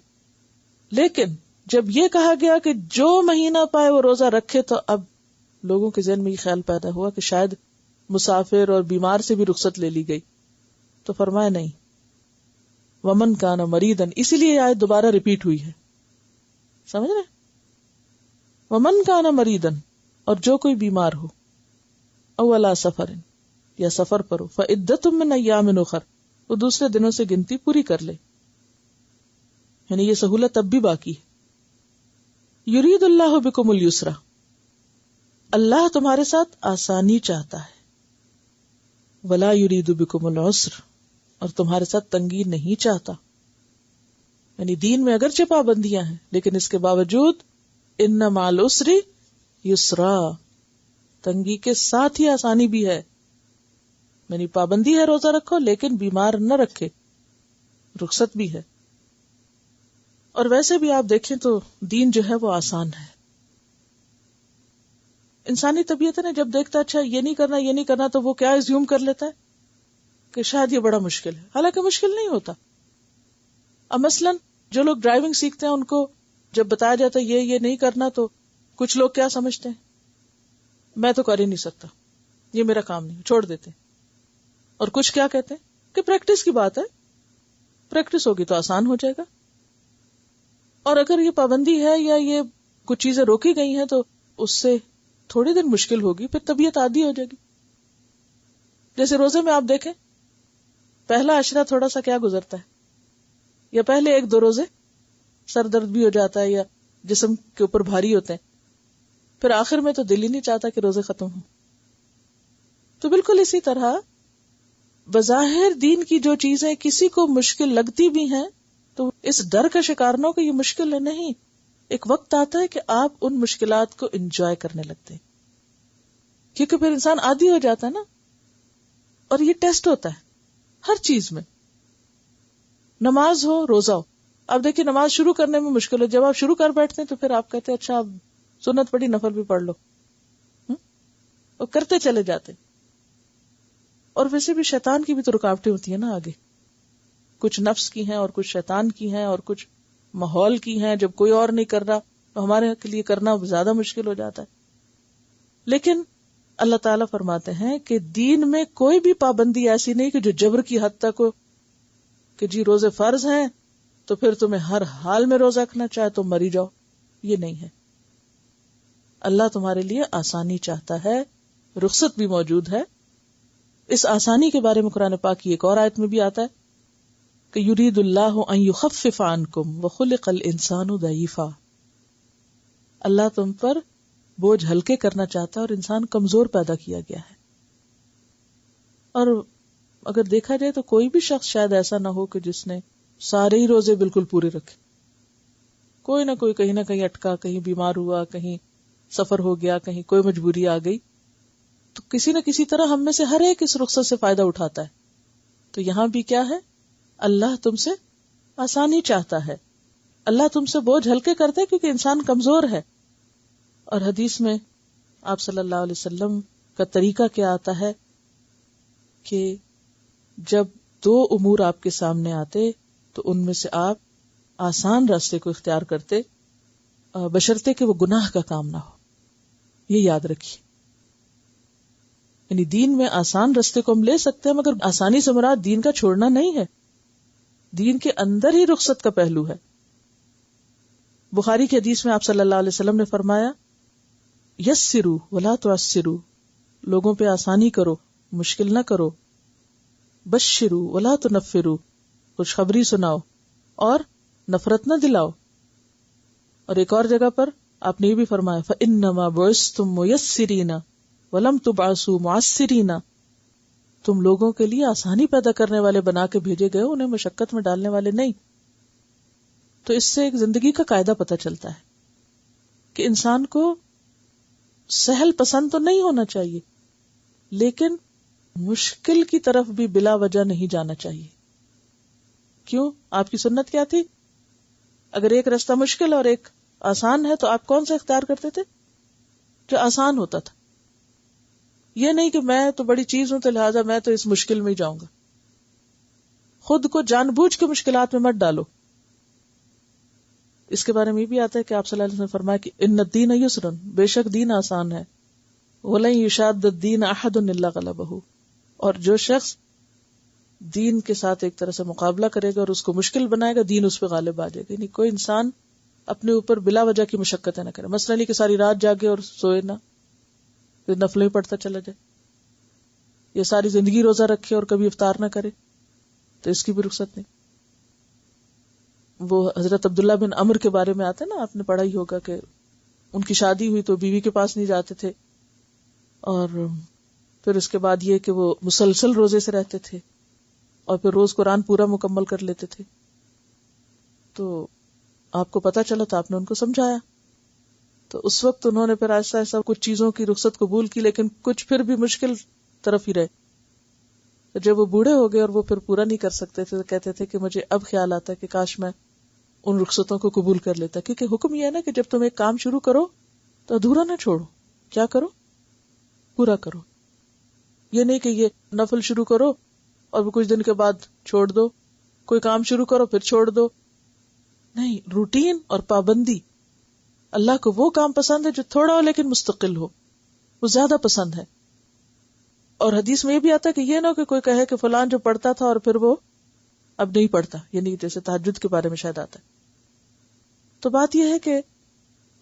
لیکن جب یہ کہا گیا کہ جو مہینہ پائے وہ روزہ رکھے تو اب لوگوں کے ذہن میں یہ خیال پیدا ہوا کہ شاید مسافر اور بیمار سے بھی رخصت لے لی گئی. تو فرمایا نہیں، ومن کان مریضن، اسی لیے یہ آیت دوبارہ ریپیٹ ہوئی ہے. سمجھ رہے؟ ومن کان مریضن، اور جو کوئی بیمار ہو، او علی سفر، یا سفر پر ہو، فعدۃ من ایام اخر، وہ دوسرے دنوں سے گنتی پوری کر لے. یعنی یہ سہولت اب بھی باقی ہے. یرید اللہ بکم اليسر، اللہ تمہارے ساتھ آسانی چاہتا ہے. ولا یرید بکم العسر، اور تمہارے ساتھ تنگی نہیں چاہتا. یعنی دین میں اگرچہ پابندیاں ہیں لیکن اس کے باوجود ان مع العسر یسرا، تنگی کے ساتھ ہی آسانی بھی ہے. یعنی پابندی ہے روزہ رکھو لیکن بیمار نہ رکھے، رخصت بھی ہے. اور ویسے بھی آپ دیکھیں تو دین جو ہے وہ آسان ہے. انسانی طبیعت ہے نا، جب دیکھتا اچھا یہ نہیں کرنا یہ نہیں کرنا تو وہ کیا ایزیوم کر لیتا ہے کہ شاید یہ بڑا مشکل ہے، حالانکہ مشکل نہیں ہوتا. اب مثلاً جو لوگ ڈرائیونگ سیکھتے ہیں ان کو جب بتایا جاتا ہے یہ نہیں کرنا تو کچھ لوگ کیا سمجھتے ہیں، میں تو کر ہی نہیں سکتا، یہ میرا کام نہیں، چھوڑ دیتے ہیں. اور کچھ کیا کہتے ہیں کہ پریکٹس کی بات ہے، پریکٹس ہوگی تو آسان ہو جائے گا. اور اگر یہ پابندی ہے یا یہ کچھ چیزیں روکی گئی ہیں تو اس سے تھوڑی دن مشکل ہوگی، پھر طبیعت عادی ہو جائے گی. جیسے روزے میں آپ دیکھیں پہلا عشرہ تھوڑا سا کیا گزرتا ہے، یا پہلے ایک دو روزے سر درد بھی ہو جاتا ہے یا جسم کے اوپر بھاری ہوتے ہیں، پھر آخر میں تو دل ہی نہیں چاہتا کہ روزے ختم ہوں. تو بالکل اسی طرح بظاہر دین کی جو چیزیں کسی کو مشکل لگتی بھی ہیں تو اس ڈر کا شکار نہ ہو کہ یہ مشکل ہے. نہیں، ایک وقت آتا ہے کہ آپ ان مشکلات کو انجوائے کرنے لگتے ہیں، کیونکہ پھر انسان عادی ہو جاتا ہے نا. اور یہ ٹیسٹ ہوتا ہے ہر چیز میں، نماز ہو روزہ ہو. آپ دیکھیں نماز شروع کرنے میں مشکل ہے، جب آپ شروع کر بیٹھتے ہیں تو پھر آپ کہتے ہیں اچھا اب سنت پڑھی نفل بھی پڑھ لو، اور کرتے چلے جاتے. اور ویسے بھی شیطان کی بھی تو رکاوٹیں ہوتی ہیں نا آگے، کچھ نفس کی ہیں اور کچھ شیطان کی ہیں اور کچھ ماحول کی ہیں. جب کوئی اور نہیں کر رہا تو ہمارے کے لیے کرنا زیادہ مشکل ہو جاتا ہے. لیکن اللہ تعالیٰ فرماتے ہیں کہ دین میں کوئی بھی پابندی ایسی نہیں کہ جو جبر کی حد تک ہو کہ جی روزے فرض ہیں تو پھر تمہیں ہر حال میں روزہ رکھنا، چاہے تم مری جاؤ. یہ نہیں ہے. اللہ تمہارے لیے آسانی چاہتا ہے، رخصت بھی موجود ہے. اس آسانی کے بارے میں قرآن پاک کی ایک اور آیت میں بھی آتا ہے کہ یرید اللہ ان یخفف عنکم وخلق الانسان ضعیفا، اللہ تم پر بوجھ ہلکے کرنا چاہتا ہے اور انسان کمزور پیدا کیا گیا ہے. اور اگر دیکھا جائے تو کوئی بھی شخص شاید ایسا نہ ہو کہ جس نے سارے ہی روزے بالکل پورے رکھے، کوئی نہ کوئی کہیں نہ کہیں اٹکا، کہیں بیمار ہوا، کہیں سفر ہو گیا، کہیں کوئی مجبوری آ گئی، تو کسی نہ کسی طرح ہم میں سے ہر ایک اس رخصت سے فائدہ اٹھاتا ہے. تو یہاں بھی کیا ہے، اللہ تم سے آسانی چاہتا ہے، اللہ تم سے بوجھ ہلکے کرتا ہے کیونکہ انسان کمزور ہے. اور حدیث میں آپ صلی اللہ علیہ وسلم کا طریقہ کیا آتا ہے کہ جب دو امور آپ کے سامنے آتے تو ان میں سے آپ آسان راستے کو اختیار کرتے، بشرطے کہ وہ گناہ کا کام نہ ہو. یہ یاد رکھیے، یعنی دین میں آسان راستے کو ہم لے سکتے ہیں، مگر آسانی سے مراد دین کا چھوڑنا نہیں ہے، دین کے اندر ہی رخصت کا پہلو ہے. بخاری کی حدیث میں آپ صلی اللہ علیہ وسلم نے فرمایا، یسروا ولا تعسروا، لوگوں پہ آسانی کرو، مشکل نہ کرو. بشروا ولا تنفروا، خوشخبری سناؤ اور نفرت نہ دلاؤ. اور ایک اور جگہ پر آپ نے یہ بھی فرمایا، فَإِنَّمَا بُعِثْتُم مُيَسِّرِينَ وَلَمْ تُبْعَثُوا مُعَسِّرِينَ، تم لوگوں کے لیے آسانی پیدا کرنے والے بنا کے بھیجے گئے، انہیں مشقت میں ڈالنے والے نہیں. تو اس سے ایک زندگی کا قاعدہ پتہ چلتا ہے کہ انسان کو سہل پسند تو نہیں ہونا چاہیے، لیکن مشکل کی طرف بھی بلا وجہ نہیں جانا چاہیے. کیوں؟ آپ کی سنت کیا تھی؟ اگر ایک راستہ مشکل اور ایک آسان ہے تو آپ کون سا اختیار کرتے تھے؟ جو آسان ہوتا تھا. یہ نہیں کہ میں تو بڑی چیز ہوں تو لہٰذا میں تو اس مشکل میں ہی جاؤں گا. خود کو جان بوجھ کے مشکلات میں مت ڈالو. اس کے بارے میں بھی آتا ہے کہ آپ صلی اللہ علیہ وسلم نے فرمایا کہ ان الدین یسر، بے شک دین آسان ہے. وَلَن يُشَادَّ الدِّينَ أَحَدٌ إِلَّا غَلَبَهُ، اور جو شخص دین کے ساتھ ایک طرح سے مقابلہ کرے گا اور اس کو مشکل بنائے گا، دین اس پہ غالب آ جائے گا. یعنی کوئی انسان اپنے اوپر بلا وجہ کی مشقتیں نہ کرے. مثلا نہیں کہ ساری رات جاگے اور سوئے نہ، پھر نفلیں پڑھتا چلا جائے، یا ساری زندگی روزہ رکھے اور کبھی افطار نہ کرے، تو اس کی بھی رخصت نہیں. وہ حضرت عبداللہ بن عمر کے بارے میں آتا ہے نا، آپ نے پڑھا ہی ہوگا کہ ان کی شادی ہوئی تو بیوی کے پاس نہیں جاتے تھے، اور پھر اس کے بعد یہ کہ وہ مسلسل روزے سے رہتے تھے اور پھر روز قرآن پورا مکمل کر لیتے تھے. تو آپ کو پتا چلا تو آپ نے ان کو سمجھایا، تو اس وقت انہوں نے پھر ایسا ایسا کچھ چیزوں کی رخصت قبول کی، لیکن کچھ پھر بھی مشکل طرف ہی رہے. جب وہ بوڑھے ہو گئے اور وہ پھر پورا نہیں کر سکتے تھے تو کہتے تھے کہ مجھے اب خیال آتا ہے کہ کاش میں ان رخصتوں کو قبول کر لیتا، کیونکہ حکم یہ ہے نا کہ جب تم ایک کام شروع کرو تو ادھورا نہ چھوڑو. کیا کرو؟ پورا کرو. یہ نہیں کہ یہ نفل شروع کرو اور وہ کچھ دن کے بعد چھوڑ دو، کوئی کام شروع کرو پھر چھوڑ دو. نہیں، روٹین اور پابندی. اللہ کو وہ کام پسند ہے جو تھوڑا ہو لیکن مستقل ہو، وہ زیادہ پسند ہے. اور حدیث میں یہ بھی آتا ہے کہ یہ نہ ہو کہ کوئی کہے کہ فلان جو پڑھتا تھا اور پھر وہ اب نہیں پڑھتا، یعنی جیسے تہجد کے بارے میں شاید آتا ہے. تو بات یہ ہے کہ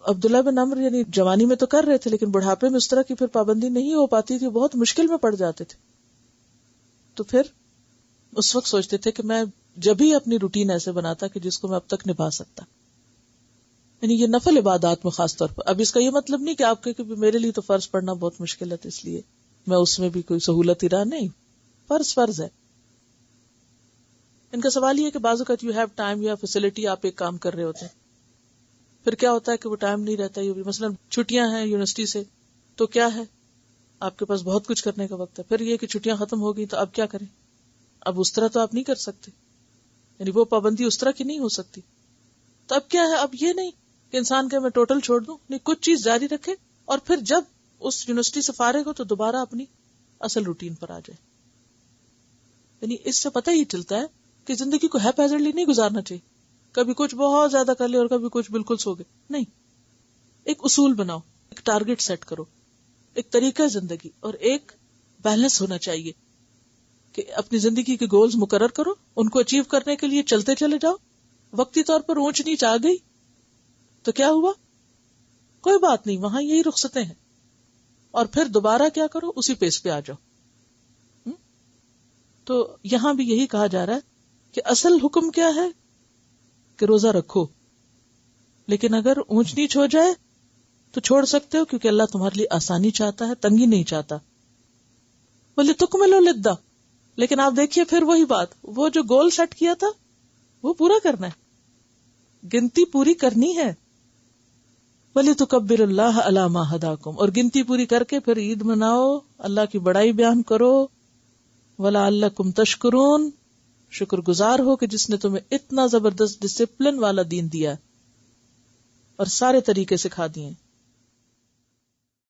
عبداللہ بن عمر یعنی جوانی میں تو کر رہے تھے، لیکن بڑھاپے میں اس طرح کی پھر پابندی نہیں ہو پاتی تھی، بہت مشکل میں پڑ جاتے تھے. تو پھر اس وقت سوچتے تھے کہ میں جب ہی اپنی روٹین ایسے بناتا کہ جس کو میں اب تک نبھا سکتا. یعنی یہ نفل عبادات میں خاص طور پر. اب اس کا یہ مطلب نہیں کہ آپ کہ میرے لیے تو فرض پڑھنا بہت مشکل ہے تو اس لیے میں اس میں بھی کوئی سہولت ہی رہا. نہیں، فرض ہے. ان کا سوال یہ ہے کہ بعض اوقات یو ہیو ٹائم یا فیسلٹی، آپ ایک کام کر رہے ہوتے ہیں، پھر کیا ہوتا ہے کہ وہ ٹائم نہیں رہتا. یہ مثلا چھٹیاں ہیں یونیورسٹی سے تو کیا ہے، آپ کے پاس بہت کچھ کرنے کا وقت ہے. پھر یہ کہ چھٹیاں ختم ہو گئی تو اب کیا کریں؟ اب اس طرح تو آپ نہیں کر سکتے، یعنی وہ پابندی اس طرح کی نہیں ہو سکتی. تو اب کیا ہے، اب یہ نہیں کہ انسان کہ میں ٹوٹل چھوڑ دوں، نہیں، کچھ چیز جاری رکھے اور پھر جب اس یونیورسٹی سے فارغ ہو تو دوبارہ اپنی اصل روٹین پر آ جائے. یعنی اس سے پتہ ہی چلتا ہے کہ زندگی کو ہیپیزرلی نہیں گزارنا چاہیے، کبھی کچھ بہت زیادہ کر لے اور کبھی کچھ بالکل سو گئے. نہیں، ایک اصول بناؤ، ایک ٹارگٹ سیٹ کرو، ایک طریقہ زندگی اور ایک بیلنس ہونا چاہیے کہ اپنی زندگی کے گولز مقرر کرو، ان کو اچیو کرنے کے لیے چلتے چلے جاؤ. وقتی طور پر اونچ نیچ آ گئی تو کیا ہوا، کوئی بات نہیں، وہاں یہی رخصتیں ہیں، اور پھر دوبارہ کیا کرو، اسی پیس پہ آ جاؤ. تو یہاں بھی یہی کہا جا رہا ہے کہ اصل حکم کیا ہے کہ روزہ رکھو، لیکن اگر اونچ نیچ ہو جائے تو چھوڑ سکتے ہو، کیونکہ اللہ تمہارے لیے آسانی چاہتا ہے، تنگی نہیں چاہتا. بولے تکملوا العدہ، لیکن آپ دیکھیے پھر وہی بات، وہ جو گول سیٹ کیا تھا وہ پورا کرنا ہے. گنتی پوری کرنی ہے. وَلِتُكَبِّرُ اللَّهَ عَلَى مَا هَدَاكُمْ، اور گنتی پوری کر کے پھر عید مناؤ، اللہ کی بڑائی بیان کرو. وَلَعَلَّكُمْ تَشْكُرُونَ، شکر گزار ہو کہ جس نے تمہیں اتنا زبردست ڈسپلن والا دین دیا اور سارے طریقے سکھا دیے.